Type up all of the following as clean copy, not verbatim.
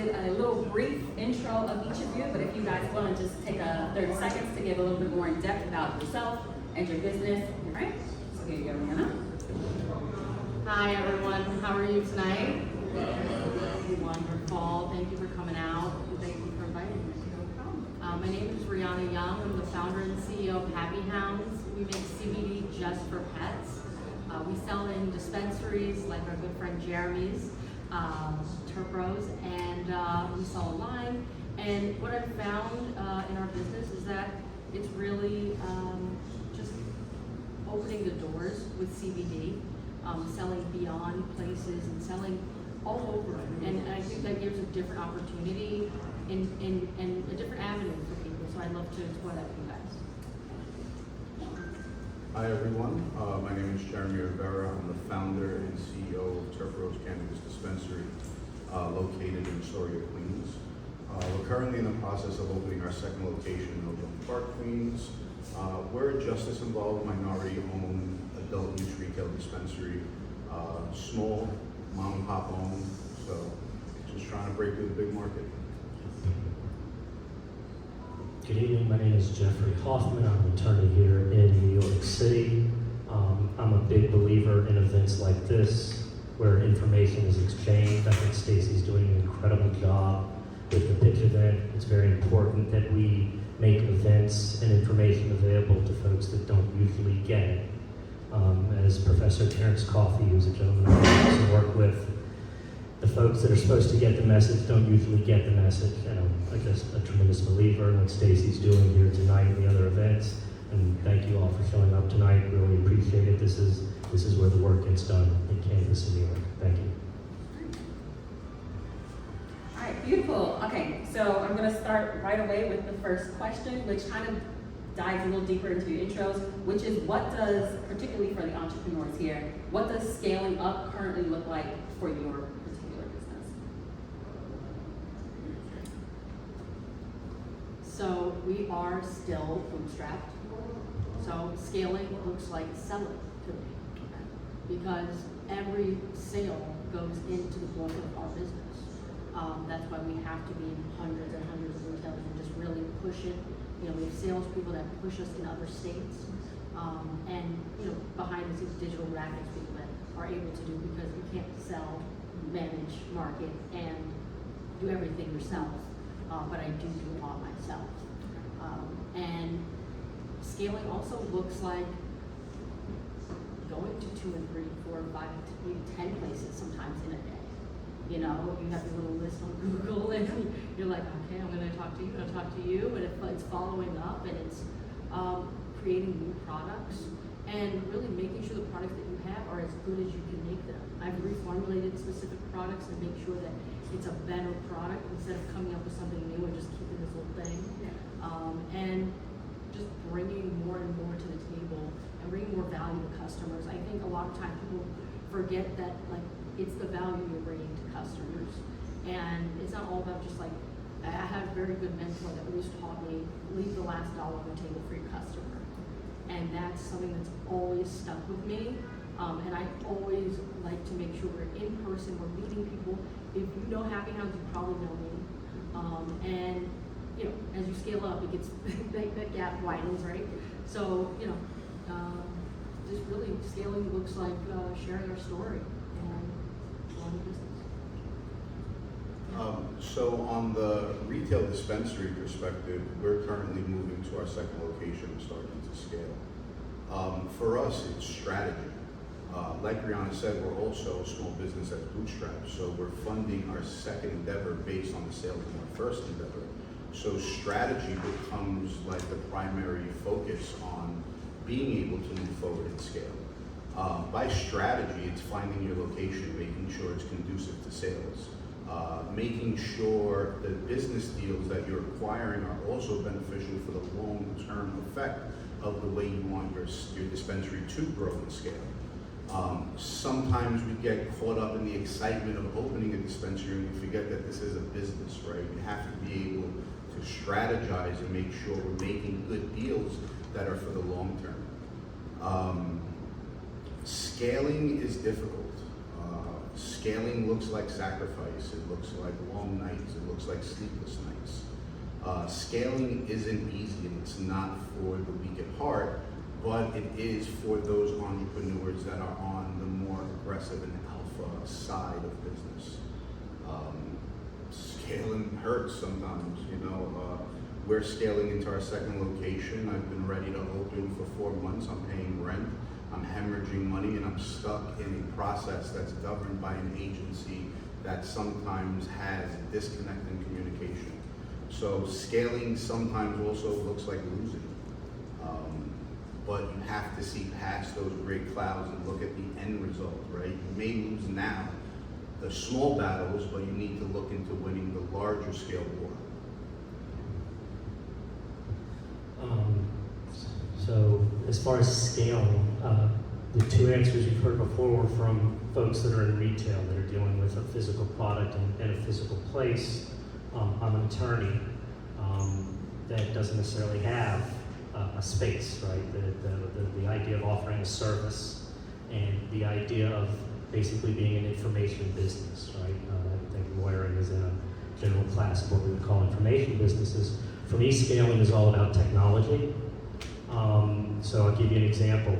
did a little brief intro of each of you, but if you guys want to just take 30 seconds to give a little bit more in depth about yourself and your business. All right, so here you go, Rianna. Hi everyone, how are you tonight? Wonderful, thank you for coming out. Thank you for inviting me. My name is Rianna Young. I'm the founder and CEO of Hounds. We make CBD just for pets. We sell in dispensaries like our good friend Jeremy's, Terp, and we sell online. And what I've found in our business is that it's really just opening the doors with CBD, selling beyond places and selling all over. And I think that gives a different opportunity and a different avenue for people. So I'd love to explore that with you guys. Hi everyone, my name is Jeremy Rivera. I'm the founder and CEO of Terp Cannabis Dispensary, located in Astoria, Queens. We're currently in the process of opening our second location in Oakland Park, Queens. We're a justice-involved, minority-owned adult use retail dispensary, small, mom and pop owned, so just trying to break through the big market. Good evening, my name is Jeffrey Hoffman. I'm an attorney here in New York City. I'm a big believer in events like this where information is exchanged. I think Stacy's doing an incredible job with the pitch event. It's very important that we make events and information available to folks that don't usually get it. As Professor Terrence Coffey, who's a gentleman I also work with, the folks that are supposed to get the message don't usually get the message. And I'm just a tremendous believer in what Stacy's doing here tonight and the other events. And thank you all for showing up tonight. Really appreciate it. This is where the work gets done in Kansas, New York. Thank you. All right, beautiful. Okay, so I'm going to start right away with the first question, which kind of dives a little deeper into your intros, which is what does, particularly for the entrepreneurs here, what does scaling up currently look like for your particular business? So we are still bootstrapped. So scaling looks like selling to me, because every sale goes into the bulk of our business. That's why we have to be in hundreds and hundreds of retailers and just really push it. You know, we have salespeople that push us in other states, and behind the scenes digital graphics people that are able to do, because you can't sell, manage, market, and do everything yourself. But I do it all myself. And scaling also looks like going to 2 and 3, 4, 5, maybe 10 places sometimes in a day. You know, you have your little list on Google and you're like, okay, I'm gonna talk to you, I'm gonna talk to you, but it's following up and it's creating new products and really making sure the products that you have are as good as you can make them. I've reformulated specific products and make sure that it's a better product instead of coming up with something new and just keeping this little thing. And just bringing more and more to the table and bringing more value to customers. I think a lot of times people forget that, like, it's the value you're bringing to customers. And it's not all about just like, I had a very good mentor that always taught me, leave the last dollar on the table for your customer. And that's something that's always stuck with me. And I always like to make sure we're in person, we're meeting people. If you know Happy Hounds, you probably know me. And as you scale up, it gets, that gap widens, right? So, just really scaling looks like sharing our story and growing the business. So on the retail dispensary perspective, we're currently moving to our second location and starting to scale. For us, it's strategy. Like Rianna said, we're also a small business that's bootstrapped, so we're funding our second endeavor based on the sales of our first endeavor. So strategy becomes like the primary focus on being able to move forward and scale. By strategy, it's finding your location, making sure it's conducive to sales, making sure the business deals that you're acquiring are also beneficial for the long-term effect of the way you want your dispensary to grow and scale. Sometimes we get caught up in the excitement of opening a dispensary and we forget that this is a business, right? We have to be able to strategize and make sure we're making good deals that are for the long term. Scaling is difficult. Scaling looks like sacrifice. It looks like long nights. It looks like sleepless nights. Scaling isn't easy, and it's not for the weak at heart, but it is for those entrepreneurs that are on the more aggressive and alpha side of business. Scaling hurts sometimes, you know. We're scaling into our second location. I've been ready to open for 4 months. I'm paying rent. I'm hemorrhaging money, and I'm stuck in a process that's governed by an agency that sometimes has disconnect in communication. So scaling sometimes also looks like losing. But you have to see past those gray clouds and look at the end result, right? You may lose now the small battles, but you need to look into winning the larger scale war. So as far as scaling, the two answers you've heard before were from folks that are in retail, that are dealing with a physical product and a physical place. I'm an attorney that doesn't necessarily have a space, right? The idea of offering a service and the idea of basically being an information business, right? I think lawyering is in a general class of what we would call information businesses. For me, scaling is all about technology. So I'll give you an example.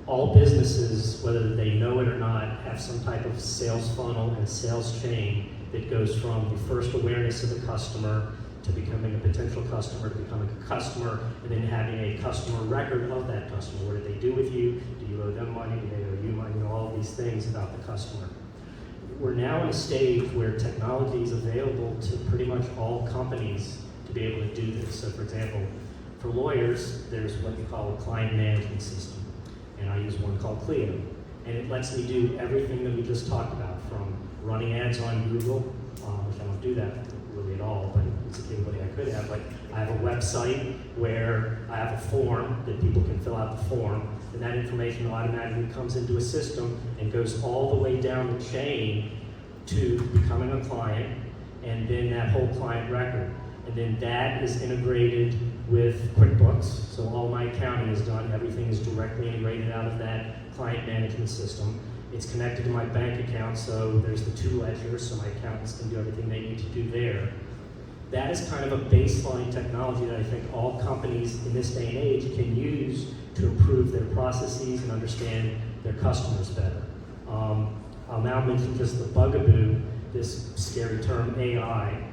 All businesses, whether they know it or not, have some type of sales funnel and sales chain that goes from the first awareness of the customer to becoming a potential customer, to becoming a customer, and then having a customer record of that customer. What did they do with you? Do you owe them money? Do they owe you money? You know, all of these things about the customer. We're now in a stage where technology is available to pretty much all companies to be able to do this. So for example, for lawyers, there's what you call a client management system. And I use one called Clio. And it lets me do everything that we just talked about, from running ads on Google, which I don't do that really at all, but it's a capability I could have. Like, I have a website where I have a form that people can fill out the form, and that information automatically comes into a system and goes all the way down the chain to becoming a client, and then that whole client record. And then that is integrated with QuickBooks, so all my accounting is done. Everything is directly integrated out of that client management system. It's connected to my bank account, so there's the two ledgers, so my accountants can do everything they need to do there. That is kind of a baseline technology that I think all companies in this day and age can use to improve their processes and understand their customers better. I'll now mention just the bugaboo, this scary term AI,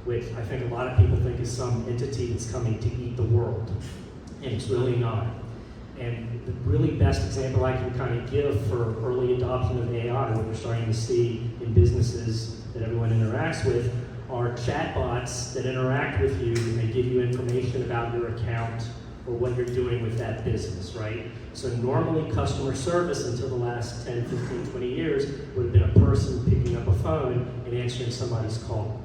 which I think a lot of people think is some entity that's coming to eat the world, and it's really not. And the really best example I can kind of give for early adoption of AI, what we're starting to see in businesses that everyone interacts with, are chatbots that interact with you and give you information about your account or what you're doing with that business, right? So normally customer service until the last 10, 15, 20 years would have been a person picking up a phone and answering somebody's call.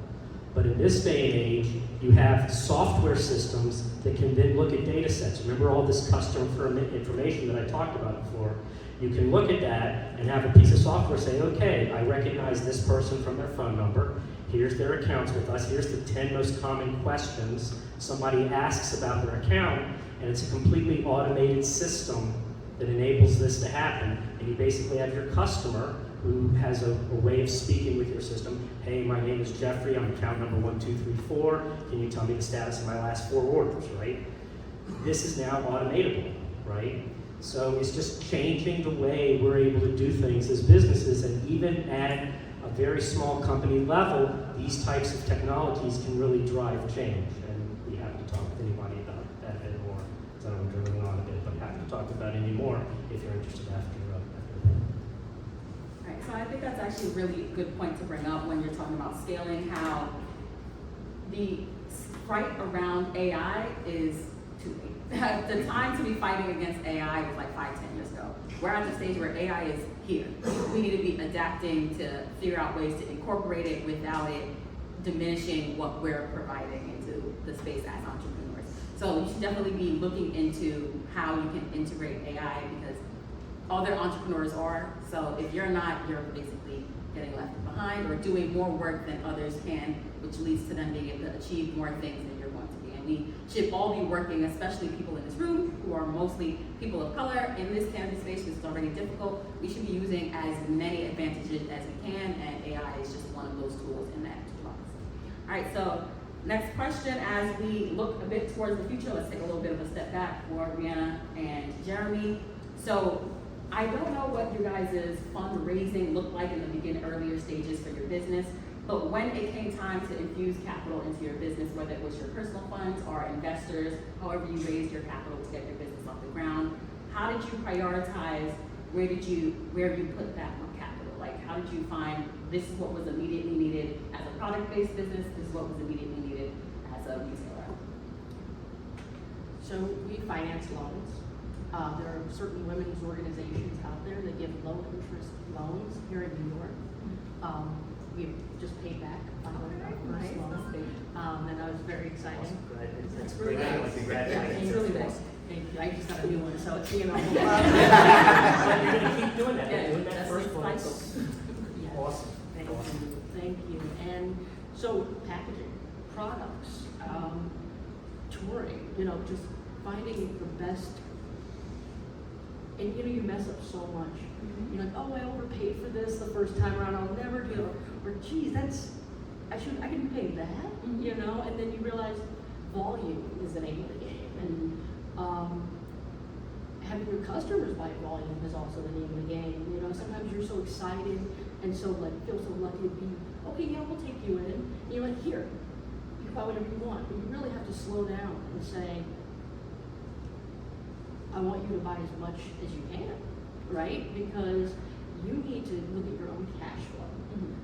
But in this day and age, you have software systems that can then look at data sets. Remember all this customer information that I talked about before? You can look at that and have a piece of software say, okay, I recognize this person from their phone number. Here's their accounts with us. Here's the 10 most common questions somebody asks about their account. And it's a completely automated system that enables this to happen. And you basically have your customer who has a way of speaking with your system. Hey, my name is Jeffrey, I'm account number 1234. Can you tell me the status of my last 4 orders, right? This is now automatable, right? So it's just changing the way we're able to do things as businesses, and even at a very small company level, these types of technologies can really drive change. And we have to talk with anybody about that a bit more, because I don't want to drill on a bit, but happy to talk about it any more if you're interested after. So I think that's actually a really good point to bring up when you're talking about scaling, how the fight around AI is too late. The time to be fighting against AI was like 5-10 years ago. We're at the stage where AI is here. We need to be adapting to figure out ways to incorporate it without it diminishing what we're providing into the space as entrepreneurs. So you should definitely be looking into how you can integrate AI, because other entrepreneurs are. So if you're not, you're basically getting left behind or doing more work than others can, which leads to them being able to achieve more things than you're going to be. And we should all be working, especially people in this room who are mostly people of color in this cannabis space, which is already difficult. We should be using as many advantages as we can, and AI is just one of those tools in that toolbox. All right, so next question, as we look a bit towards the future, let's take a little bit of a step back for Rianna and Jeremy. So I don't know what your guys' fundraising looked like in the earlier stages for your business, but when it came time to infuse capital into your business, whether it was your personal funds or investors, however you raised your capital to get your business off the ground, how did you prioritize, where you put that capital? Like, how did you find this is what was immediately needed as a product-based business, this is what was immediately needed as a retailer? So we finance loans. There are certain women's organizations out there that give low interest loans here in New York. We just paid back our first loan, and that was very exciting. That's really nice. It's really nice. Thank you. I just got a new one, so it's being a whole You're gonna keep doing that. Yeah, Doing that that's first the one. cycle. Yes. Awesome. Thank you. And so packaging, products, touring, just finding the best. And you mess up so much. You're like, oh, I overpaid for this the first time around, I'll never do it. Or geez, I can be paying that, and then you realize volume is the name of the game. And having your customers buy volume is also the name of the game. Sometimes you're so excited and so feel so lucky to be, okay, yeah, we'll take you in. And you're like, here, you can buy whatever you want. But you really have to slow down and say, I want you to buy as much as you can, right? Because you need to look at your own cash flow.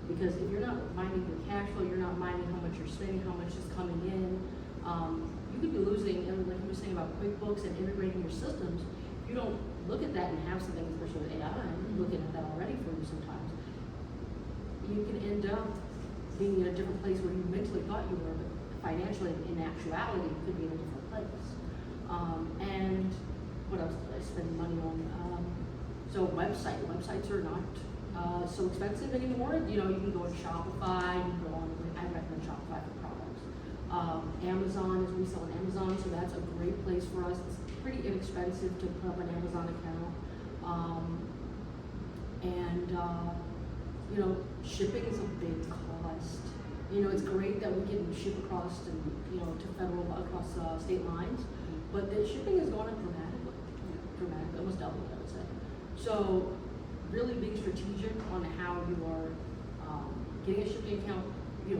Because if you're not minding your cash flow, you're not minding how much you're spending, how much is coming in, you could be losing, and like you were saying about QuickBooks and integrating your systems, if you don't look at that and have something, especially with AI, looking at that already for you sometimes, you can end up being in a different place where you mentally thought you were, but financially, in actuality, you could be in a different place. And what else did I spend money on? So websites are not so expensive anymore. You can go on Shopify, you can go on, I recommend Shopify for products. Amazon, we sell on Amazon, so that's a great place for us. It's pretty inexpensive to put up an Amazon account. Shipping is a big cost. It's great that we can ship across across state lines, but the shipping has gone up dramatically, almost doubled, I would say. So really being strategic on how you are getting a shipping account,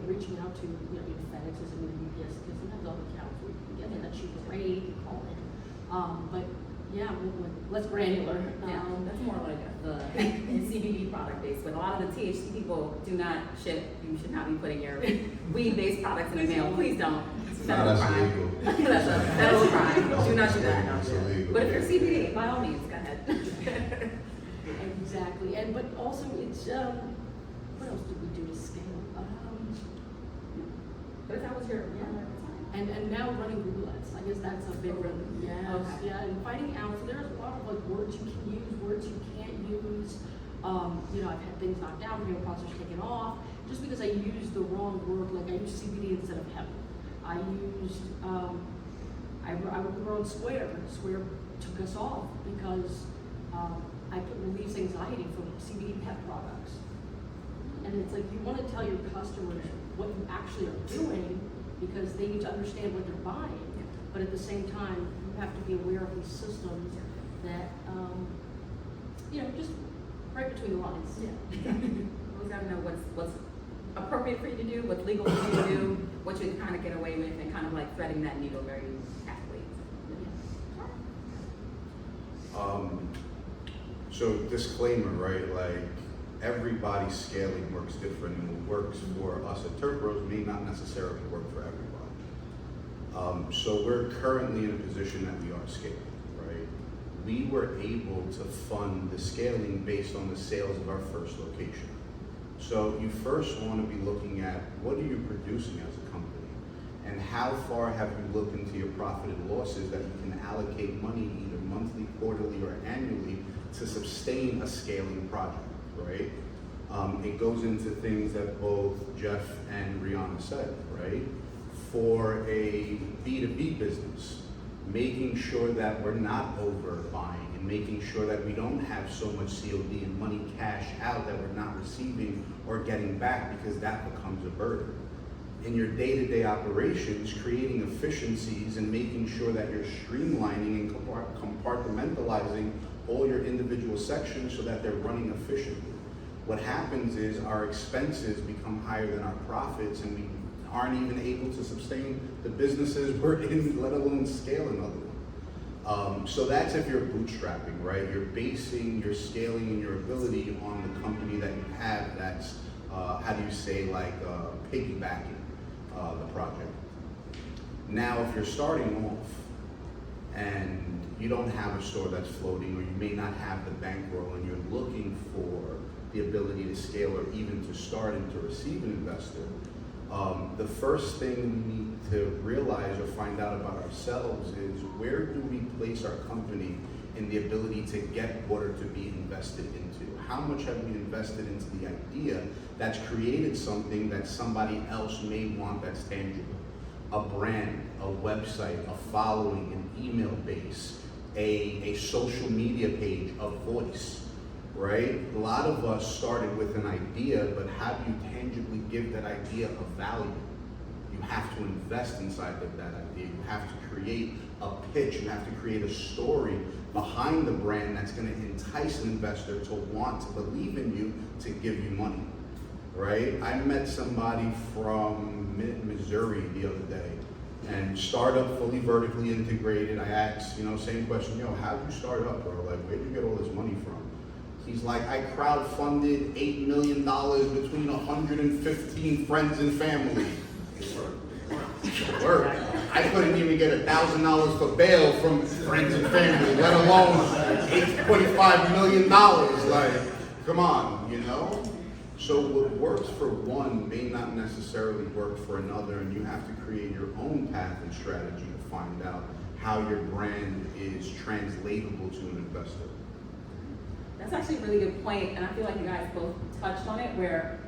reaching out to, FedEx is and UPS, because sometimes all the accounts where you can get in that cheap rate, you call in. But yeah, less granular. That's more like the CBD product base, but a lot of the THC people do not ship. You should not be putting your weed-based products in the mail. Please don't. It's federal crime. illegal. That's a federal crime. Do not do that. It's illegal. But if you're CBD, by all means, go ahead. Exactly, but also it's what else did we do to scale? But that was your And now running Google Ads, I guess that's a big one. Yes, Okay. yeah, and finding out. So there's a lot of words you can use, words you can't use. I've had things knocked down, hair processors taken off, just because I used the wrong word. Like I used CBD instead of hemp. I used we were on Square. Square took us off because I put relieves anxiety from CBD pet products. And it's like you want to tell your customers what you actually are doing, because they need to understand what they're buying. But at the same time, you have to be aware of these systems that, just right between the lines. You always gotta know what's appropriate for you to do, what's legal for you to do, what you can kind of get away with, and kind of like threading that needle very carefully. So disclaimer, right? Like everybody's scaling works different, and what works for us at Terp Bros may not necessarily work for everybody. So we're currently in a position that we are scaling, right? We were able to fund the scaling based on the sales of our first location. So you first want to be looking at what are you producing as a company, and how far have you looked into your profit and losses that you can allocate money either monthly, quarterly, or annually to sustain a scaling project, right? It goes into things that both Jeff and Rianna said, right? for a B2B business, making sure that we're not overbuying and making sure that we don't have so much COD and money cash out that we're not receiving or getting back, because that becomes a burden. In your day-to-day operations, creating efficiencies and making sure that you're streamlining and compartmentalizing all your individual sections so that they're running efficiently. What happens is our expenses become higher than our profits, and we aren't even able to sustain the businesses we're in, let alone scale another one. So that's if you're bootstrapping, right? You're basing your scaling and your ability on the company that you have that's, piggybacking the project. Now, if you're starting off and you don't have a store that's floating, or you may not have the bankroll and you're looking for the ability to scale or even to start and to receive an investor, the first thing we need to realize or find out about ourselves is, where do we place our company in the ability to get water to be invested into? How much have we invested into the idea that's created something that somebody else may want that's tangible? A brand, a website, a following, an email base, a social media page, a voice, right? A lot of us started with an idea, but how do you tangibly give that idea a value? You have to invest inside of that idea. You have to create a pitch. You have to create a story behind the brand that's going to entice an investor to want to believe in you, to give you money, right? I met somebody from Missouri the other day, and startup, fully vertically integrated. I asked, same question, how did you start up, bro? Like, where'd you get all this money from? He's like, I crowdfunded $8 million between 115 friends and family. Work. I couldn't even get $1,000 for bail from friends and family, let alone $25 million. Like, come on, So what works for one may not necessarily work for another, and you have to create your own path and strategy to find out how your brand is translatable to an investor. That's actually a really good point, and I feel like you guys both touched on it, where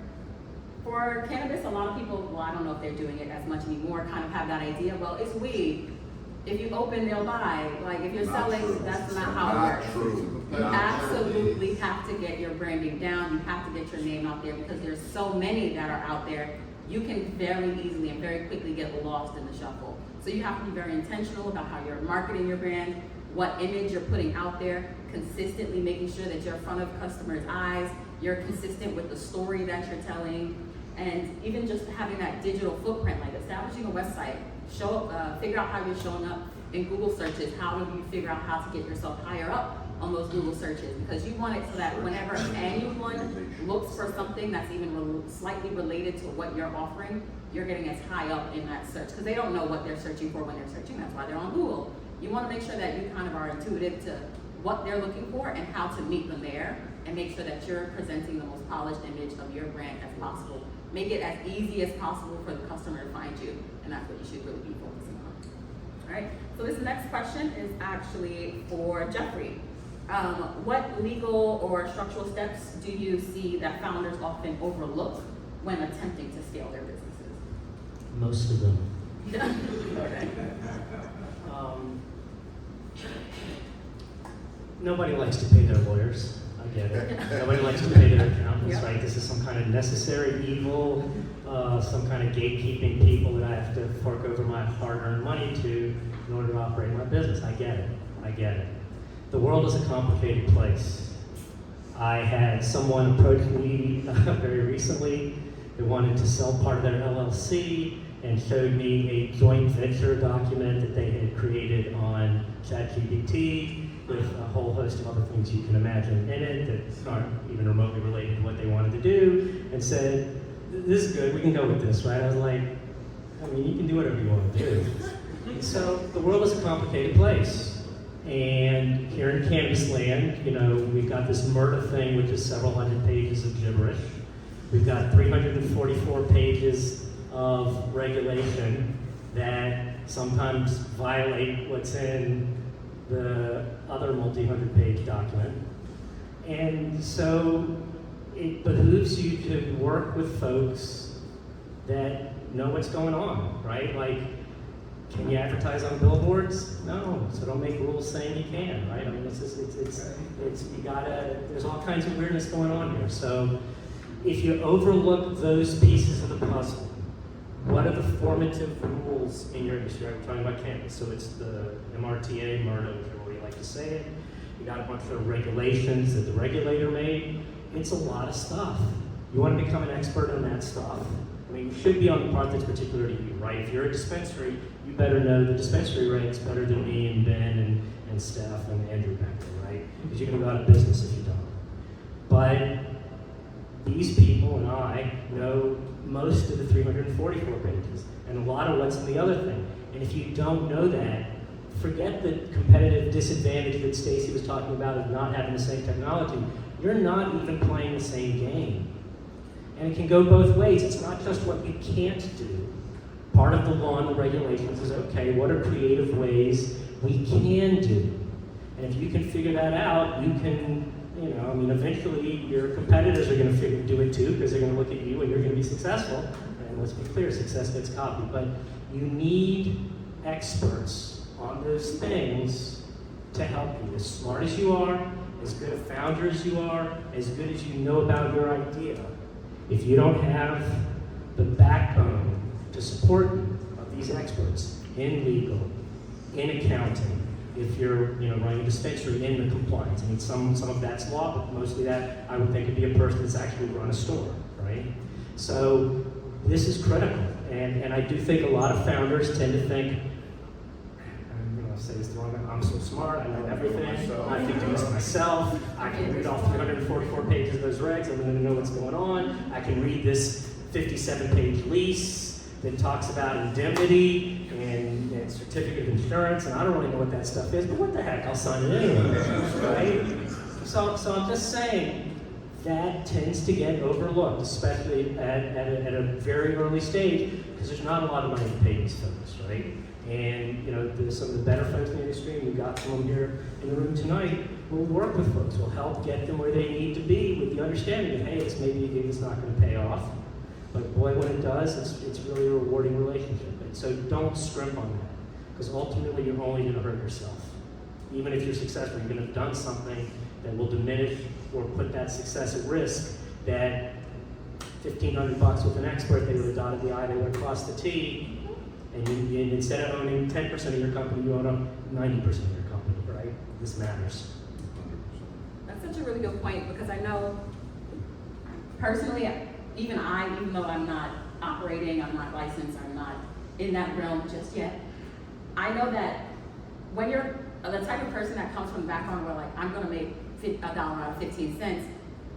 for cannabis, a lot of people, well, I don't know if they're doing it as much anymore, kind of have that idea, well, it's weed. If you open, they'll buy. Like, if you're selling, true. that's not how it works. True. You absolutely have to get your branding down. You have to get your name out there, because there's so many that are out there. You can very easily and very quickly get lost in the shuffle. So you have to be very intentional about how you're marketing your brand, what image you're putting out there, consistently making sure that you're in front of customers' eyes, you're consistent with the story that you're telling, and even just having that digital footprint, like establishing a website, figure out how you're showing up in Google searches. How do you figure out how to get yourself higher up on those Google searches? Because you want it so that whenever anyone looks for something that's even slightly related to what you're offering, you're getting as high up in that search, because they don't know what they're searching for when they're searching. That's why they're on Google. You want to make sure that you kind of are intuitive to what they're looking for and how to meet them there, and make sure that you're presenting the most polished image of your brand as possible. Make it as easy as possible for the customer to find you, and that's what you should really be focusing on. All right, so this next question is actually for Jeffrey. What legal or structural steps do you see that founders often overlook when attempting to scale their businesses? Most of them. Okay. Nobody likes to pay their lawyers. I get it. Nobody likes to pay their accountants, Yep. right? This is some kind of necessary evil, some kind of gatekeeping people that I have to fork over my hard-earned money to in order to operate my business. I get it. The world is a complicated place. I had someone approach me very recently that wanted to sell part of their LLC and showed me a joint venture document that they had created on ChatGPT with a whole host of other things you can imagine in it that aren't even remotely related to what they wanted to do, and said, this is good, we can go with this, right? I was like, you can do whatever you want to do. So the world is a complicated place. And here in Cannabis land, we've got this MRTA thing, which is several hundred pages of gibberish. We've got 344 pages of regulation that sometimes violate what's in the other multi-hundred-page document. And so it behooves you to work with folks that know what's going on, right? Like, can you advertise on billboards? No, so don't make rules saying you can, right? I mean, you gotta, there's all kinds of weirdness going on here. So if you overlook those pieces of the puzzle, what are the formative rules in your industry? I'm talking about cannabis, so it's the MRTA, MRTA, whichever way you like to say it. You got a bunch of regulations that the regulator made. It's a lot of stuff. You want to become an expert on that stuff. I mean, you should be on the part that's particular to you, right? If you're a dispensary, you better know the dispensary ranks better than me and Ben and Steph and Andrew back there, right? Because you're going to go out of business if you don't. But these people and I know most of the 344 pages and a lot of what's in the other thing. And if you don't know that, forget the competitive disadvantage that Stacy was talking about of not having the same technology. You're not even playing the same game. And it can go both ways. It's not just what you can't do. Part of the law and the regulations is, okay, what are creative ways we can do? And if you can figure that out, you can, I mean, eventually your competitors are going to do it too, because they're going to look at you and you're going to be successful. And let's be clear, success gets copied. But you need experts on those things to help you. As smart as you are, as good a founder as you are, as good as you know about your idea, if you don't have the backbone to support you of these experts in legal, in accounting, if you're running a dispensary in the compliance, I mean some of that's law, but mostly that I would think would be a person that's actually run a store, right? So this is critical, and I do think a lot of founders tend to think, I'll say this the wrong way, I'm so smart, I know everything, I can do this myself, I can read all 344 pages of those regs, I'm going to know what's going on, I can read this 57-page lease that talks about indemnity and certificate of insurance, and I don't really know what that stuff is, but what the heck, I'll sign it anyway, right? So I'm just saying, that tends to get overlooked, especially at a very early stage, because there's not a lot of money to pay these folks, right? And some of the better folks in the industry, and we've got some of them here in the room tonight, will work with folks, will help get them where they need to be with the understanding that, hey, it's maybe a gig that's not going to pay off, but boy, when it does, it's really a rewarding relationship. And so don't scrimp on that, because ultimately you're only going to hurt yourself. Even if you're successful, you're going to have done something that will diminish or put that success at risk. That $1,500 with an expert, they would have dotted the I, they would have crossed the T, and instead of owning 10% of your company, you own up 90% of your company, right? This matters. That's such a really good point, because I know personally, even though I'm not operating, I'm not licensed, I'm not in that realm just yet, I know that when you're the type of person that comes from the background where like, I'm gonna make $1 out of 15 cents,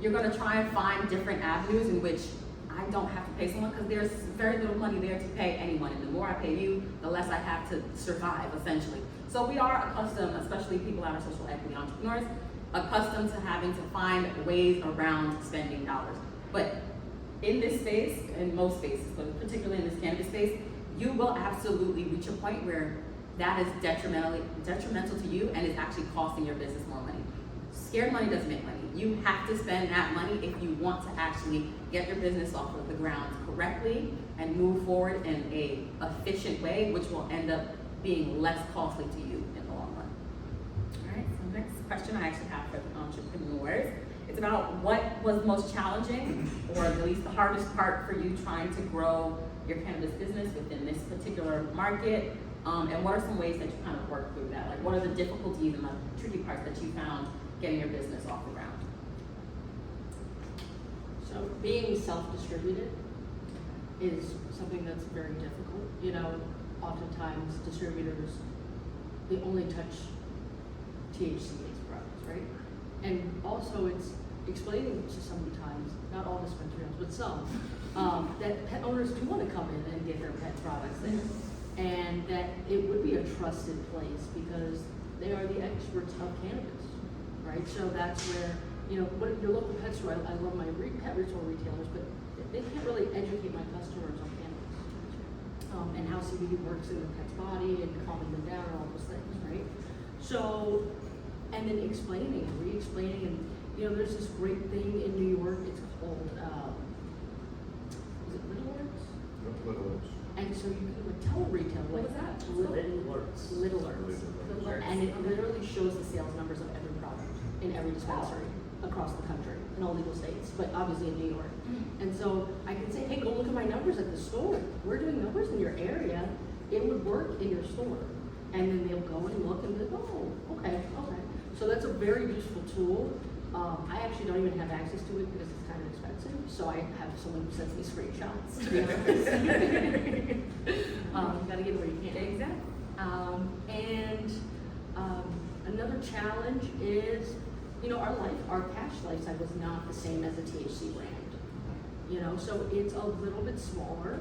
you're gonna try and find different avenues in which I don't have to pay someone, because there's very little money there to pay anyone, and the more I pay you, the less I have to survive, essentially. So we are accustomed, especially people that are social equity entrepreneurs, accustomed to having to find ways around spending dollars. But in this space, in most spaces, but particularly in this cannabis space, you will absolutely reach a point where that is detrimental to you and is actually costing your business more money. Scared money doesn't make money. You have to spend that money if you want to actually get your business off of the ground correctly and move forward in a efficient way, which will end up being less costly to you in the long run. All right, so next question I actually have for the entrepreneurs. It's about what was most challenging, or at least the hardest part for you trying to grow your cannabis business within this particular market, and what are some ways that you kind of work through that? Like, what are the difficulties and the tricky parts that you found getting your business off the ground? So being self-distributed is something that's very difficult. Oftentimes distributors, they only touch THC-based products, right? And also it's explaining to sometimes, not all dispensaries, but some, that pet owners do want to come in and get their pet products there. And that it would be a trusted place because they are the experts of cannabis, right? So that's where, what your local pet store, I love my pet store retailers, but they can't really educate my customers on cannabis. And how CBD works in the pet's body and calming them down and all those things, right? So, and then explaining and re-explaining, and there's this great thing in New York, it's called, is it Little Words? Little. And so you could tell a retailer, What like, was that? Little alerts. And it literally shows the sales numbers of every product in every dispensary across the country, in all legal states, but obviously in New York. And so I can say, hey, go look at my numbers at the store. We're doing numbers in your area. It would work in your store. And then they'll go and look and be like, oh, okay. So that's a very useful tool. I actually don't even have access to it because it's kind of expensive. So I have someone who sends me screenshots, to be honest. Gotta get where you can. Exactly. Another challenge is, our cash lifestyle was not the same as the THC brand. So it's a little bit smaller.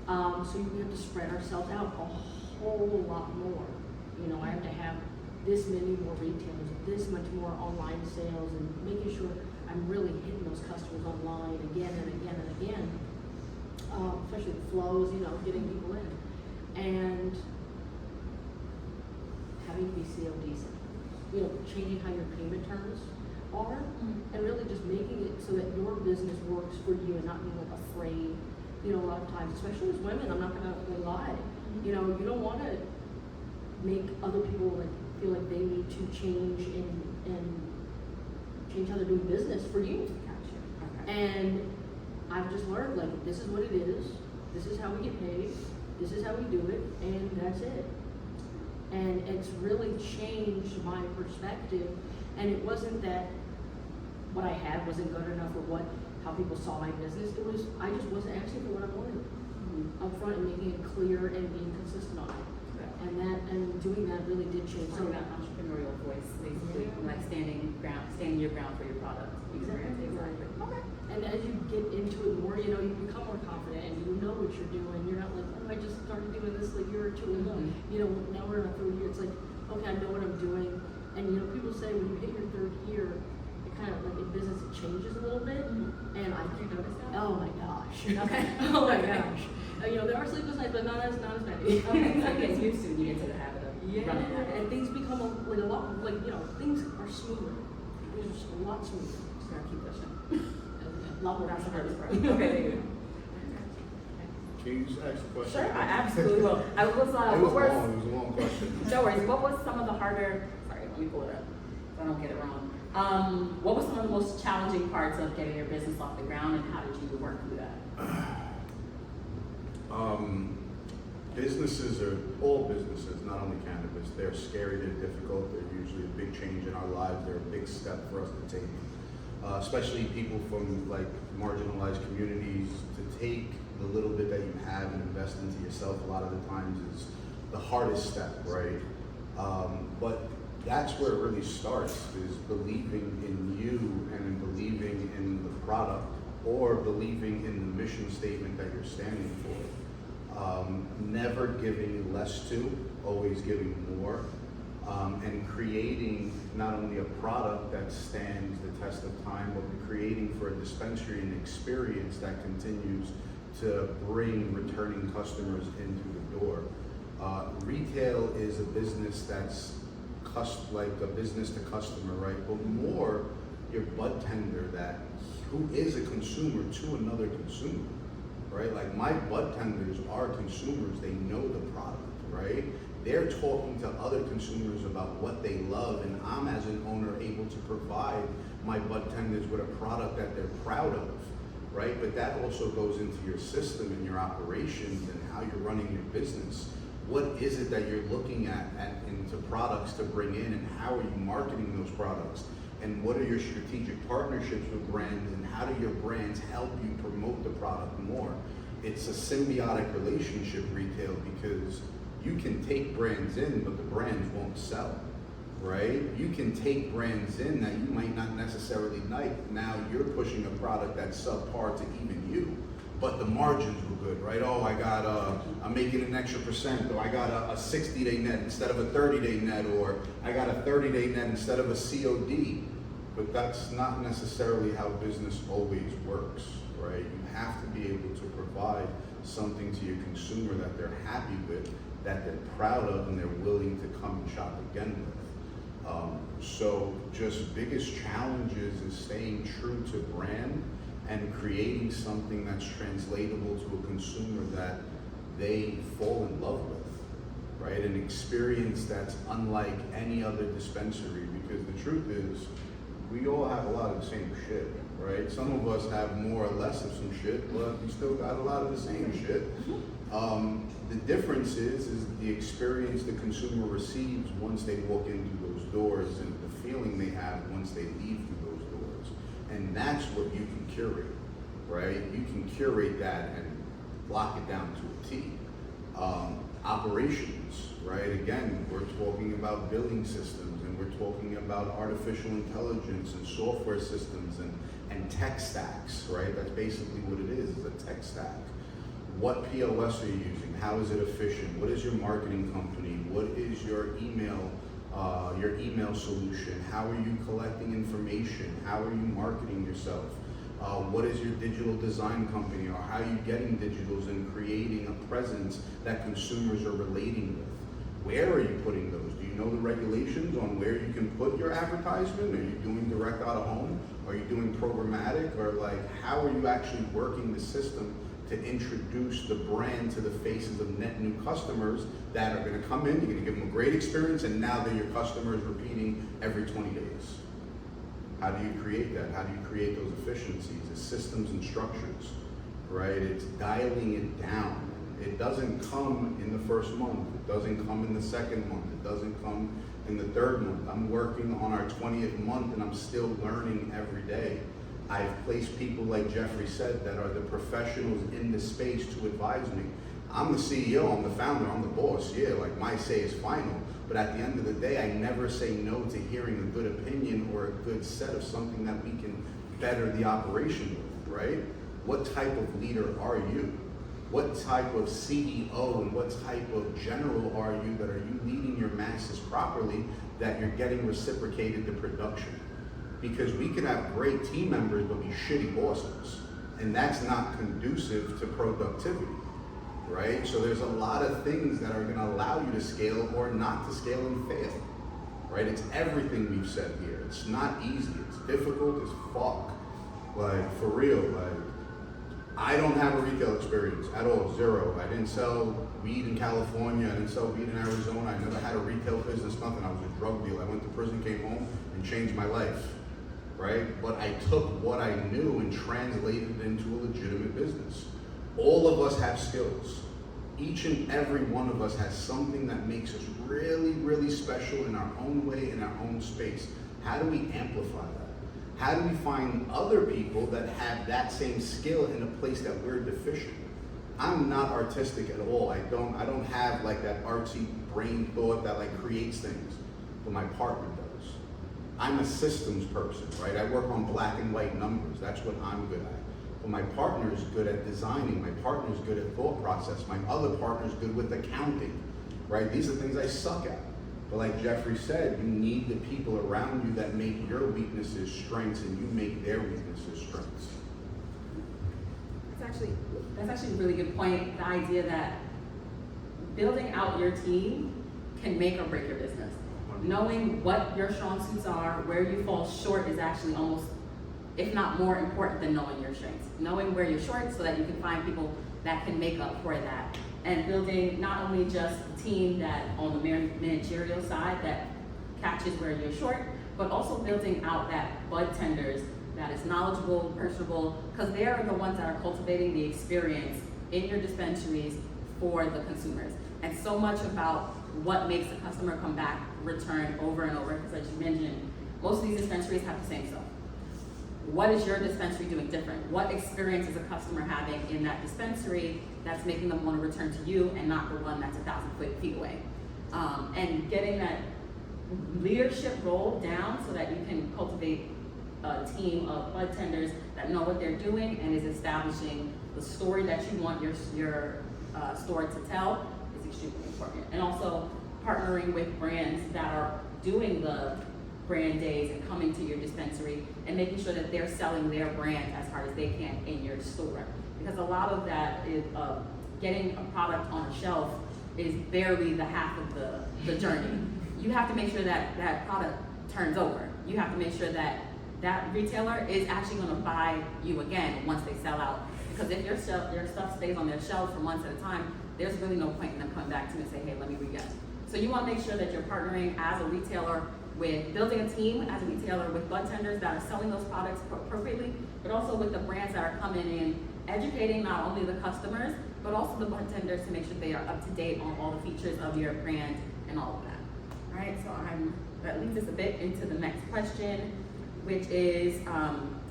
So we have to spread ourselves out a whole lot more. I have to have this many more retailers, this much more online sales, and making sure I'm really hitting those customers online again and again and again. Especially the flows, getting people in. And having to be COD sometimes. Changing how your payment terms are, and really just making it so that your business works for you and not being like afraid. A lot of times, especially as women, I'm not gonna lie. You don't want to make other people feel like they need to change and change how they're doing business for you. Gotcha. Okay. And I've just learned, this is what it is, this is how we get paid, this is how we do it, and that's it. And it's really changed my perspective. And it wasn't that what I had wasn't good enough or how people saw my business. It was, I just wasn't asking for what I wanted up front and making it clear and being consistent on it. And doing that really did change. So that entrepreneurial voice, basically, like standing your ground for your product. Exactly. Okay. And as you get into it more, you become more confident and you know what you're doing. You're not like, oh, I just started doing this like a year or two ago. Now we're in our third year. It's like, okay, I know what I'm doing. And people say when you hit your third year, it kind of in business it changes a little bit. And I Did you notice that? oh my gosh. Okay. Oh my gosh. There are sleepless nights, but not as many. Okay, so it gets used to, you get to the habit of running that. And things become a lot things are smoother. Things are just a lot smoother. Just gotta keep pushing. A lot more That's the hardest part. confident. Okay. Can you just ask the question? Sure, I absolutely will. It was long, it was a long question. No worries. What was some of the harder, sorry, let me pull it up so I don't get it wrong. What was some of the most challenging parts of getting your business off the ground, and how did you work through that? Businesses are, all businesses, not only cannabis, they're scary, they're difficult, they're usually a big change in our lives, they're a big step for us to take. Especially people from marginalized communities, to take the little bit that you have and invest into yourself a lot of the times is the hardest step, right? But that's where it really starts, is believing in you and in believing in the product, or believing in the mission statement that you're standing for. Never giving less to, always giving more. And creating not only a product that stands the test of time, but creating for a dispensary an experience that continues to bring returning customers into the door. Retail is a business that's like a business to customer, right? But more your bud tender who is a consumer to another consumer, right? Like my bud tenders are consumers, they know the product, right? They're talking to other consumers about what they love, and I'm as an owner able to provide my bud tenders with a product that they're proud of, right? But that also goes into your system and your operations and how you're running your business. What is it that you're looking at into products to bring in, and how are you marketing those products? And what are your strategic partnerships with brands, and how do your brands help you promote the product more? It's a symbiotic relationship, retail, because you can take brands in, but the brands won't sell, right? You can take brands in that you might not necessarily like. Now you're pushing a product that's subpar to even you, but the margins were good, right? Oh, I'm making an extra %, or I got a 60-day net instead of a 30-day net, or I got a 30-day net instead of a COD. But that's not necessarily how business always works, right? You have to be able to provide something to your consumer that they're happy with, that they're proud of, and they're willing to come and shop again with. So just biggest challenges is staying true to brand and creating something that's translatable to a consumer that they fall in love with, right? An experience that's unlike any other dispensary, because the truth is, we all have a lot of the same shit, right? Some of us have more or less of some shit, but we still got a lot of the same shit. The difference is the experience the consumer receives once they walk into those doors and the feeling they have once they leave through those doors. And that's what you can curate, right? You can curate that and lock it down to a T. Operations, right? Again, we're talking about billing systems, and we're talking about artificial intelligence and software systems and tech stacks, right? That's basically what it is a tech stack. What POS are you using? How is it efficient? What is your marketing company? What is your email solution? How are you collecting information? How are you marketing yourself? What is your digital design company, or how are you getting digitals and creating a presence that consumers are relating with? Where are you putting those? Do you know the regulations on where you can put your advertisement? Are you doing direct out of home? Are you doing programmatic? Or like, how are you actually working the system to introduce the brand to the faces of net new customers that are gonna come in, you're gonna give them a great experience, and now they're your customers repeating every 20 days. How do you create that? How do you create those efficiencies? It's systems and structures, right? It's dialing it down. It doesn't come in the first month. It doesn't come in the second month. It doesn't come in the third month. I'm working on our 20th month and I'm still learning every day. I've placed people, like Jeffrey said, that are the professionals in the space to advise me. I'm the CEO, I'm the founder, I'm the boss. Yeah, like my say is final. But at the end of the day, I never say no to hearing a good opinion or a good set of something that we can better the operation with, right? What type of leader are you? What type of CEO and what type of general are you that are you leading your masses properly that you're getting reciprocated the production? Because we can have great team members but be shitty bosses, and that's not conducive to productivity, right? So there's a lot of things that are gonna allow you to scale or not to scale and fail, right? It's everything we've said here. It's not easy, it's difficult as fuck. Like, for real, like, I don't have a retail experience at all, zero. I didn't sell weed in California, I didn't sell weed in Arizona, I never had a retail business, nothing. I was a drug dealer. I went to prison, came home, and changed my life, right? But I took what I knew and translated it into a legitimate business. All of us have skills. Each and every one of us has something that makes us really, really special in our own way, in our own space. How do we amplify that? How do we find other people that have that same skill in a place that we're deficient? I'm not artistic at all. I don't have like that artsy brain thought that like creates things, but my partner does. I'm a systems person, right? I work on black and white numbers. That's what I'm good at. But my partner is good at designing. My partner is good at thought process. My other partner is good with accounting, right? These are things I suck at. But like Jeffrey said, you need the people around you that make your weaknesses strengths and you make their weaknesses strengths. That's actually a really good point. The idea that building out your team can make or break your business. Knowing what your strong suits are, where you fall short is actually almost, if not more important than knowing your strengths. Knowing where you're short so that you can find people that can make up for that. And building not only just a team that on the managerial side that catches where you're short, but also building out that bud tenders that is knowledgeable, personable, because they are the ones that are cultivating the experience in your dispensaries for the consumers. And so much about what makes a customer come back, return over and over, because as you mentioned, most of these dispensaries have the same stuff. What is your dispensary doing different? What experience is a customer having in that dispensary that's making them want to return to you and not the one that's 1,000 feet away? And getting that leadership role down so that you can cultivate a team of bud tenders that know what they're doing and is establishing the story that you want your store to tell is extremely important. And also partnering with brands that are doing the brand days and coming to your dispensary and making sure that they're selling their brand as hard as they can in your store. Because a lot of that is getting a product on a shelf is barely the half of the journey. You have to make sure that that product turns over. You have to make sure that that retailer is actually gonna buy you again once they sell out. Because if your stuff stays on their shelves for months at a time, there's really no point in them coming back to you and say, hey, let me re-get. So you wanna make sure that you're partnering as a retailer with building a team as a retailer with bud tenders that are selling those products appropriately, but also with the brands that are coming in, educating not only the customers, but also the bud tenders to make sure they are up to date on all the features of your brand and all of that. All right, so that leads us a bit into the next question, which is,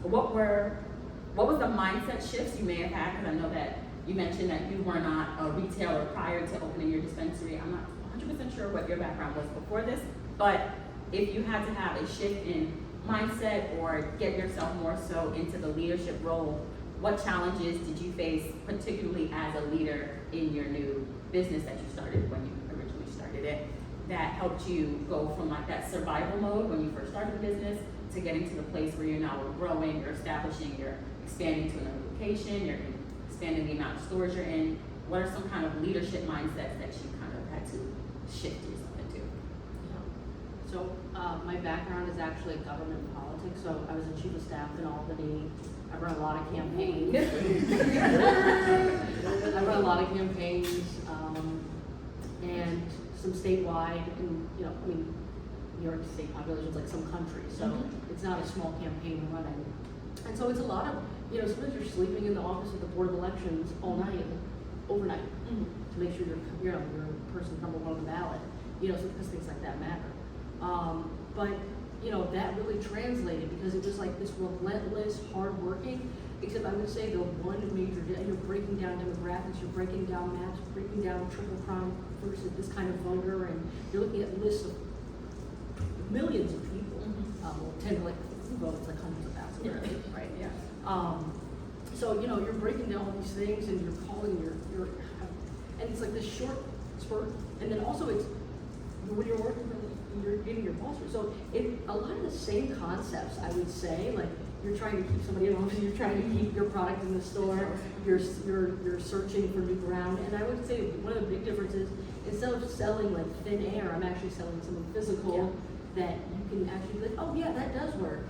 what was the mindset shifts you may have had? Because I know that you mentioned that you were not a retailer prior to opening your dispensary. I'm not 100% sure what your background was before this, but if you had to have a shift in mindset or get yourself more so into the leadership role, what challenges did you face, particularly as a leader in your new business that you started when you originally started it, that helped you go from like that survival mode when you first started the business to getting to the place where you're now growing, you're establishing, you're expanding to another location, you're expanding the amount of stores you're in? What are some kind of leadership mindsets that you kind of had to shift yourself into? So my background is actually government politics. So I was a chief of staff in Albany. I run a lot of campaigns. I run a lot of campaigns and some statewide, and New York State population is like some countries, so it's not a small campaign we're running. And so it's a lot of, sometimes you're sleeping in the office of the Board of Elections all night, overnight, to make sure you're a person number one on the ballot, so because things like that matter. But that really translated because it was like this relentless, hard-working, except I would say the one major, you're breaking down demographics, you're breaking down maps, breaking down triple prime versus this kind of voter, and you're looking at lists of millions of people, tend to vote, it's like hundreds of thousands, right? Yeah. So, you're breaking down all these things and you're calling and it's like this short spurt, and then also it's, when you're working you're getting your boss. So a lot of the same concepts, I would say, like you're trying to keep somebody in office, you're trying to keep your product in the store, you're searching for new ground. And I would say one of the big differences, instead of selling like thin air, I'm actually selling something physical that you can actually be like, oh yeah, that does work.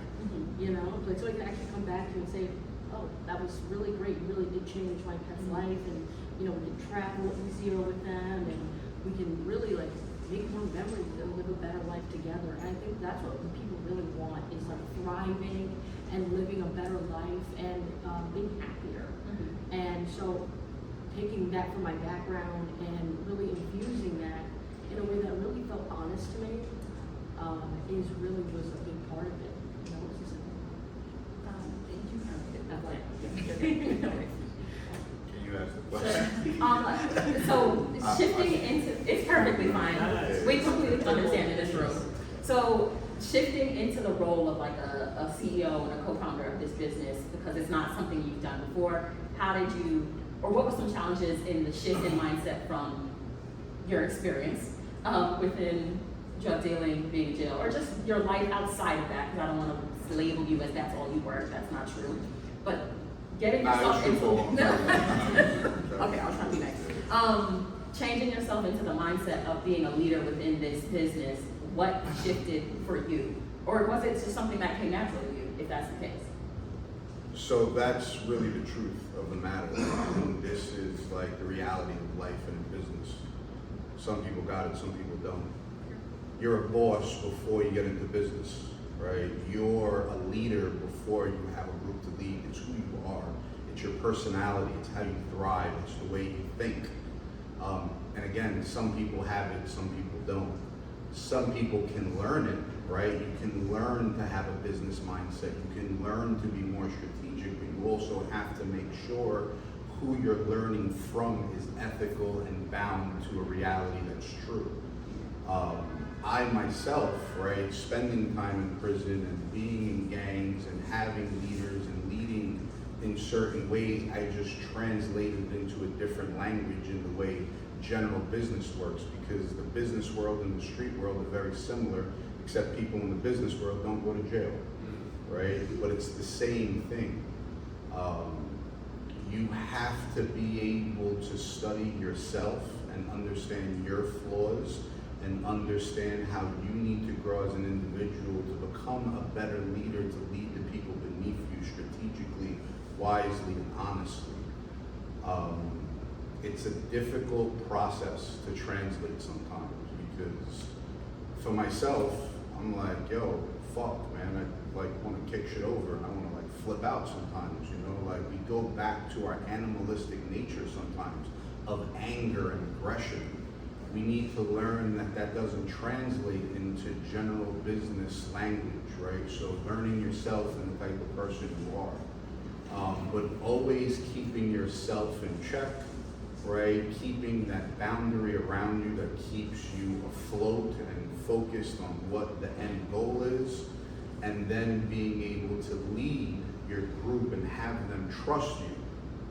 So I can actually come back to you and say, oh, that was really great, you really did change my pet's life, and we can travel easier with them, and we can really like make more memories and live a better life together. And I think that's what people really want, is like thriving and living a better life and being happier. And so taking that from my background and really infusing that in a way that really felt honest to me was a big part of it. Can you ask the question? So shifting into, it's perfectly fine. We completely understand in this room. So shifting into the role of like a CEO and a co-founder of this business, because it's not something you've done before, what were some challenges in the shift in mindset from your experience within drug dealing, being in jail, or just your life outside of that? Because I don't want to label you as that's all you work. That's not true. But getting yourself into okay, I'll try to be nice. Changing yourself into the mindset of being a leader within this business. What shifted for you, or was it just something that came naturally to you, if that's the case? So that's really the truth of the matter. And this is like the reality of life and business. Some people got it, some people don't. You're a boss before you get into business, right? You're a leader before you have a group to lead. It's who you are. It's your personality. It's how you thrive. It's the way you think. And again, some people have it, some people don't. Some people can learn it, right? You can learn to have a business mindset. You can learn to be more strategic, but you also have to make sure who you're learning from is ethical and bound to a reality that's true. I myself, right, spending time in prison and being in gangs and having leaders and leading in certain ways, I just translated into a different language in the way general business works, because the business world and the street world are very similar, except people in the business world don't go to jail, right? But it's the same thing. You have to be able to study yourself and understand your flaws and understand how you need to grow as an individual to become a better leader, to lead the people beneath you strategically, wisely, and honestly. It's a difficult process to translate sometimes, because for myself, I'm like, yo, fuck, man, I like want to kick shit over, and I want to like flip out sometimes, you know, like we go back to our animalistic nature sometimes of anger and aggression. We need to learn that that doesn't translate into general business language, right? So learning yourself and the type of person you are, but always keeping yourself in check, right? Keeping that boundary around you that keeps you afloat and focused on what the end goal is, and then being able to lead your group and have them trust you,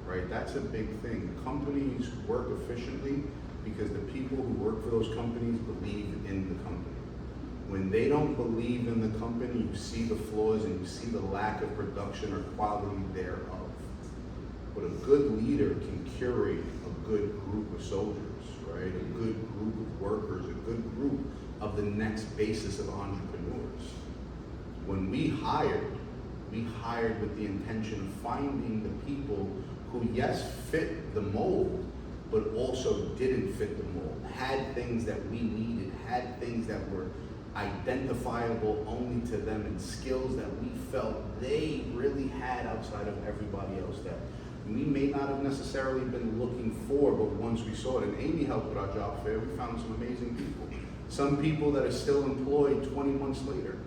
right? That's a big thing. Companies work efficiently because the people who work for those companies believe in the company. When they don't believe in the company, you see the flaws and you see the lack of production or quality thereof. But a good leader can curate a good group of soldiers, right? A good group of workers, a good group of the next basis of entrepreneurs. When we hired with the intention of finding the people who, yes, fit the mold, but also didn't fit the mold, had things that we needed, had things that were identifiable only to them, and skills that we felt they really had outside of everybody else that we may not have necessarily been looking for, but once we saw it, and Amy helped with our job fair, we found some amazing people. Some people that are still employed 20 months later,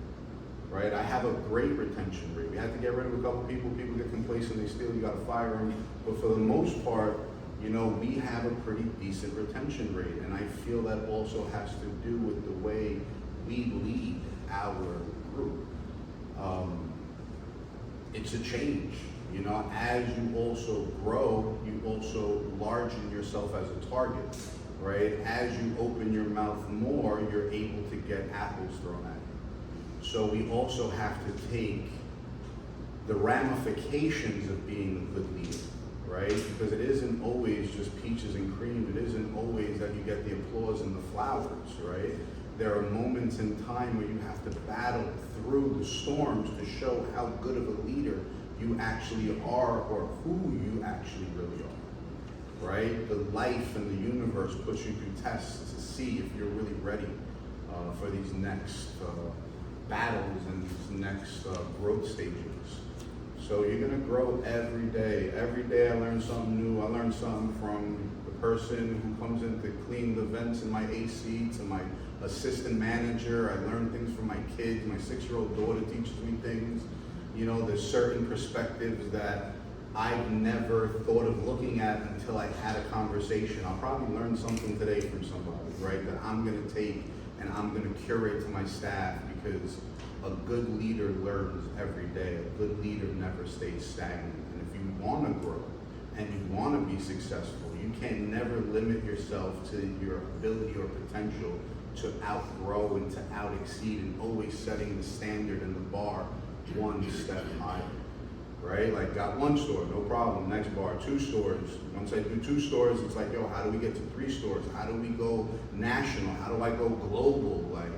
right? I have a great retention rate. We had to get rid of a couple people get complacent, they steal, you gotta fire them. But for the most part, you know, we have a pretty decent retention rate, and I feel that also has to do with the way we lead our group. It's a change, you know, as you also grow, you also largen yourself as a target, right? As you open your mouth more, you're able to get apples thrown at you. So we also have to take the ramifications of being a good leader, right? Because it isn't always just peaches and cream. It isn't always that you get the applause and the flowers, right? There are moments in time where you have to battle through the storms to show how good of a leader you actually are, or who you actually really are, right? The life and the universe puts you through tests to see if you're really ready for these next battles and these next growth stages. So you're gonna grow every day. Every day I learn something new. I learn something from the person who comes in to clean the vents in my AC, to my assistant manager. I learn things from my kids. My 6-year-old daughter teaches me things. You know, there's certain perspectives that I've never thought of looking at until I had a conversation. I'll probably learn something today from somebody, right, that I'm gonna take and I'm gonna curate to my staff, because a good leader learns every day. A good leader never stays stagnant. And if you want to grow and you want to be successful, you can never limit yourself to your ability or potential to outgrow and to out-exceed, and always setting the standard and the bar one step higher, right? Like, got 1 store, no problem, next bar, 2 stores. Once I do 2 stores, it's like, yo, how do we get to 3 stores? How do we go national? How do I go global? Like,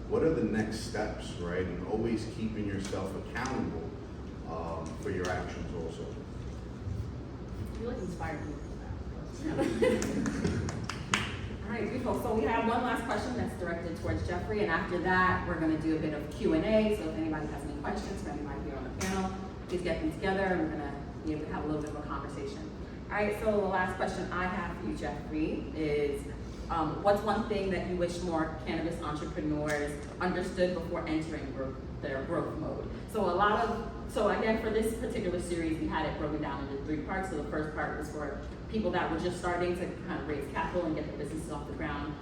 what are the next steps, right? And always keeping yourself accountable for your actions also. You like inspired me. All right, beautiful. So we have one last question that's directed towards Jeffrey, and after that, we're gonna do a bit of Q&A. So if anybody has any questions for anybody here on the panel, please get them together, and we're gonna be able to have a little bit of a conversation. All right, so the last question I have for you, Jeffrey, is what's one thing that you wish more cannabis entrepreneurs understood before entering their growth mode? So again, for this particular series, we had it broken down into 3 parts. So the first part was for people that were just starting to kind of raise capital and get their businesses off the ground.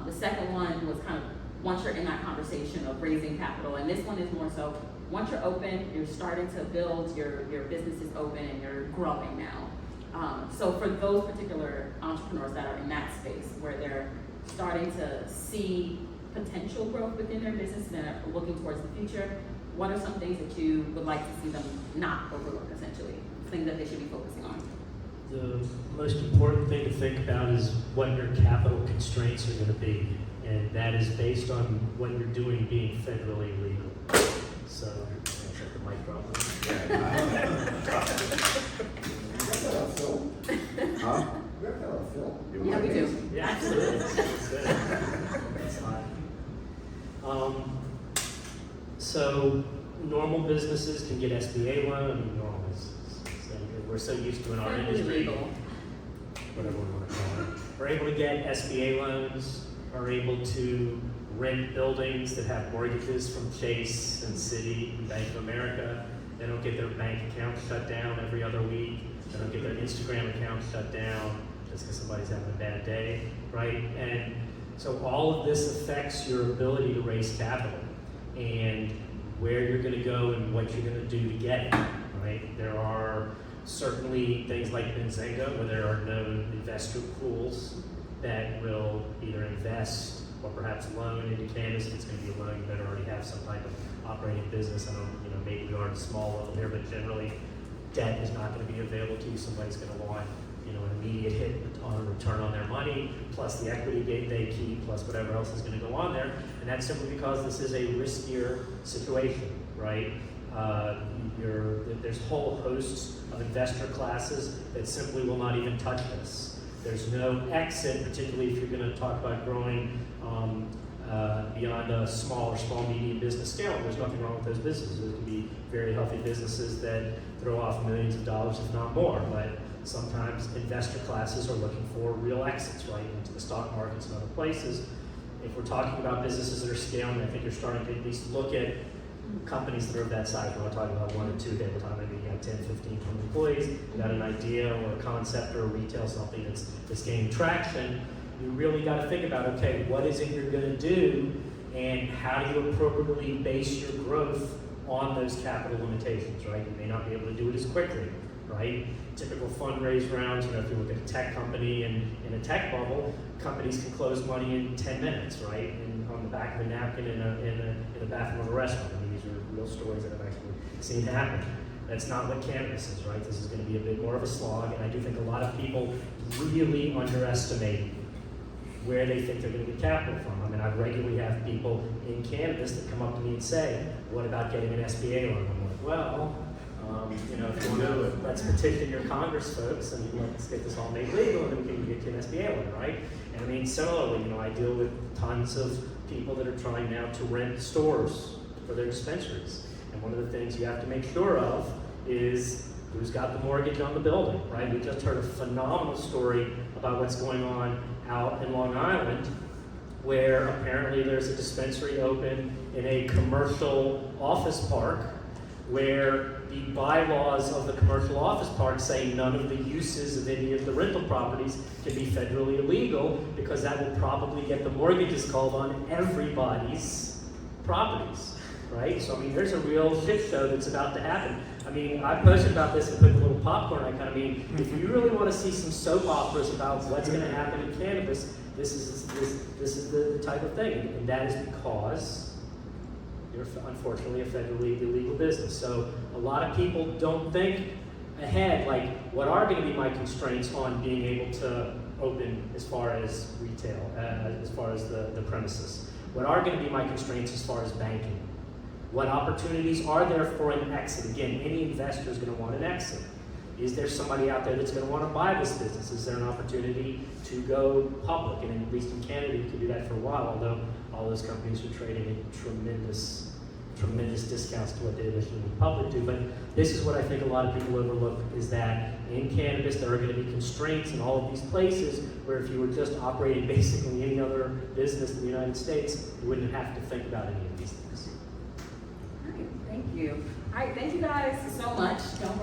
The second one was kind of once you're in that conversation of raising capital, and this one is more so once you're open, you're starting to build, your business is open and you're growing now. So for those particular entrepreneurs that are in that space where they're starting to see potential growth within their business and are looking towards the future, what are some things that you would like to see them not overlook, essentially? Things that they should be focusing on? The most important thing to think about is what your capital constraints are going to be. and that is based on what you're doing being federally legal. So, I'll shut the mic drop. Huh? Yeah, we do. Yeah, absolutely. That's good. That's fine. So, normal businesses can get SBA loan. I mean, normal businesses. So we're so used to in our Federally industry, legal. whatever we want to call it. We're able to get SBA loans, are able to rent buildings that have mortgages from Chase and Citi and Bank of America. They don't get their bank account shut down every other week. They don't get their Instagram account shut down just because somebody's having a bad day, right? And so all of this affects your ability to raise capital and where you're going to go and what you're going to do to get it, right? There are certainly things like Benzinga where there are no investor pools that will either invest or perhaps loan into cannabis. If it's going to be a loan, you better already have some type of operating business. I don't, maybe we are at a small level here, but generally debt is not going to be available to you. Somebody's going to want, an immediate hit on return on their money, plus the equity they keep, plus whatever else is going to go on there. And that's simply because this is a riskier situation, right? There's whole hosts of investor classes that simply will not even touch this. There's no exit, particularly if you're going to talk about growing beyond a small medium business scale. There's nothing wrong with those businesses. Those can be very healthy businesses that throw off millions of dollars, if not more. But sometimes investor classes are looking for real exits, right, into the stock markets and other places. If we're talking about businesses that are scaling, I think you're starting to at least look at companies that are of that size. We're not talking about 1 or 2 at a time. Maybe you have 10, 15, 20 employees. You got an idea or a concept or a retail something that's gaining traction. You really got to think about, okay, what is it you're going to do, and how do you appropriately base your growth on those capital limitations, right? You may not be able to do it as quickly, right? Typical fundraise rounds, if you look at a tech company and in a tech bubble, companies can close money in 10 minutes, right? And on the back of a napkin in a bathroom of a restaurant. I mean, these are real stories that I've actually seen happen. That's not what cannabis is, right? This is going to be a bit more of a slog, and I do think a lot of people really underestimate where they think they're going to get capital from. I mean, I regularly have people in cannabis that come up to me and say, what about getting an SBA loan? I'm like, well, if you want to, let's petition your Congress folks and let's get this all made legal, and then we can get you an SBA loan, right? And I mean, similarly, I deal with tons of people that are trying now to rent stores for their dispensaries. And one of the things you have to make sure of is who's got the mortgage on the building, right? We just heard a phenomenal story about what's going on out in Long Island, where apparently there's a dispensary open in a commercial office park, where the bylaws of the commercial office park say none of the uses of any of the rental properties can be federally illegal, because that will probably get the mortgages called on everybody's properties, right? So I mean, there's a real shit show that's about to happen. I mean, I posted about this and put a little popcorn icon. I mean, if you really want to see some soap operas about what's going to happen in cannabis, this is the type of thing, and that is because you're unfortunately a federally illegal business. So a lot of people don't think ahead, like, what are going to be my constraints on being able to open as far as retail, as far as the premises? What are going to be my constraints as far as banking? What opportunities are there for an exit? Again, any investor is going to want an exit. Is there somebody out there that's going to want to buy this business? Is there an opportunity to go public? And at least in Canada, you can do that for a while, although all those companies are trading at tremendous discounts to what they initially went public to. But this is what I think a lot of people overlook, is that in cannabis, there are going to be constraints in all of these places where if you were just operating basically any other business in the United States, you wouldn't have to think about any of these things. All right, thank you. All right, thank you guys so much. Don't